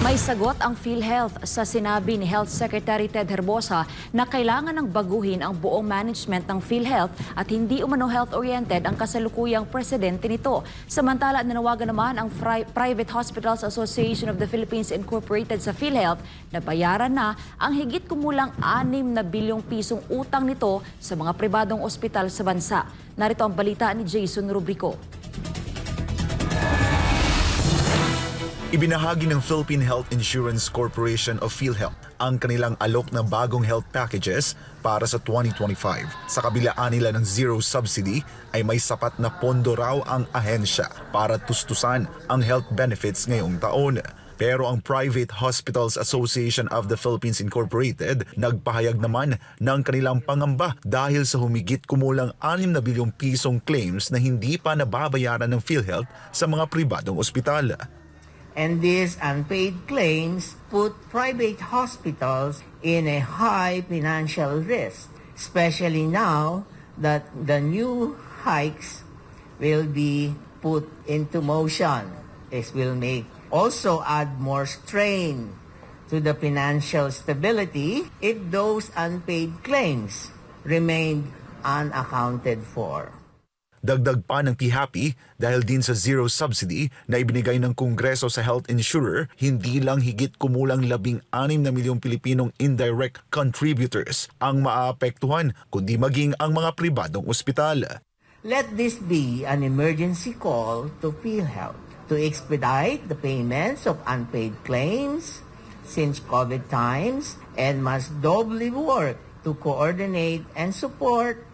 May sagot ang PhilHealth sa sinabi ni Health Secretary Ted Herbosa na kailangan ng baguhin ang buong management ng PhilHealth at hindi umano health-oriented ang kasalukuyang presidente nito. Samantala, nanawagan naman ang Private Hospitals Association of the Philippines Incorporated sa PhilHealth na bayaran na ang higit kumulang 6 na bilyong pisong utang nito sa mga pribadong ospital sa bansa. Narito ang balita ni Jason Rubrico. Ibinahagi ng Philippine Health Insurance Corporation of PhilHealth ang kanilang alok na bagong health packages para sa 2025. Sa kabilaan nila ng zero subsidy ay may sapat na pondo raw ang ahensya para tustusan ang health benefits ngayong taon. Pero ang Private Hospitals Association of the Philippines Incorporated nagpahayag naman ng kanilang pangamba dahil sa humigit kumulang 6 na bilyong pisong claims na hindi pa nababayaran ng PhilHealth sa mga pribadong ospital. And these unpaid claims put private hospitals in a high financial risk, especially now that the new hikes will be put into motion. This will also add more strain to the financial stability if those unpaid claims remain unaccounted for. Dagdag pa ng THAPI dahil din sa zero subsidy na ibinigay ng Kongreso sa health insurer, hindi lang higit kumulang 16 na milyong Pilipinong indirect contributors ang maaapektuhan, kundi maging ang mga pribadong ospital. Let this be an emergency call to PhilHealth to expedite the payments of unpaid claims since COVID times and must doubly work to coordinate and support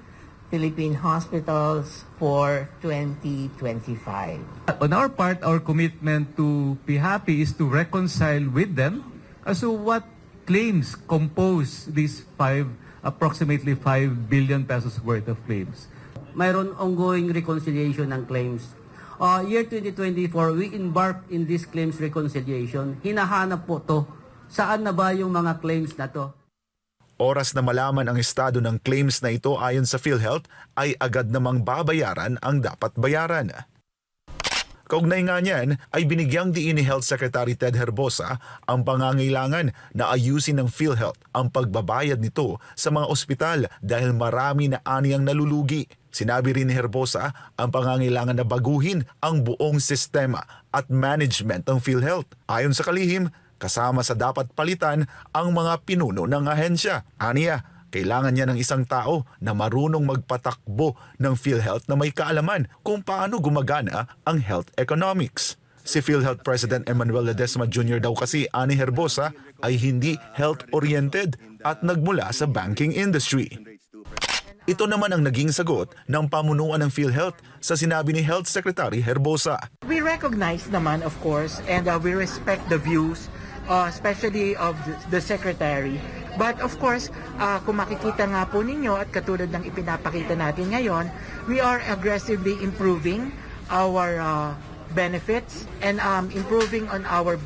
Philippine hospitals for 2025. On our part, our commitment to PHAPI is to reconcile with them as to what claims compose these approximately 5 billion pesos worth of claims. Mayroon ongoing reconciliation ng claims. Year 2024, we embarked in this claims reconciliation. Hinahanap po to. Saan na ba yung mga claims na to? Oras na malaman ang estado ng claims na ito ayon sa PhilHealth ay agad namang babayaran ang dapat bayaran. Kaugnay nga niyan ay binigyang diin ni Health Secretary Ted Herbosa ang pangangailangan na ayusin ng PhilHealth ang pagbabayad nito sa mga ospital dahil marami na aniyang nalulugi. Sinabi rin ni Herbosa ang pangangailangan na baguhin ang buong sistema at management ng PhilHealth. Ayon sa kalihim, kasama sa dapat palitan ang mga pinuno ng ahensya. Aniya, kailangan niya ng isang tao na marunong magpatakbo ng PhilHealth na may kaalaman kung paano gumagana ang health economics. Si PhilHealth President Emmanuel Ledesma Jr. daw kasi, ani Herbosa, ay hindi health-oriented at nagmula sa banking industry. Ito naman ang naging sagot ng pamunuan ng PhilHealth sa sinabi ni Health Secretary Herbosa. We recognize naman, of course, and we respect the views especially of the Secretary. But of course, kung makikita nga po ninyo at katulad ng ipinapakita natin ngayon, we are aggressively improving our benefits and improving on our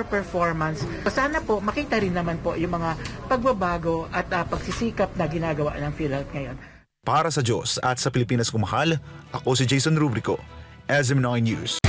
performance. Sana po makita rin naman po yung mga pagbabago at pagsisikap na ginagawa ng PhilHealth ngayon. Para sa Diyos at sa Pilipinas kumahal, ako si Jason Rubrico, SM9 News.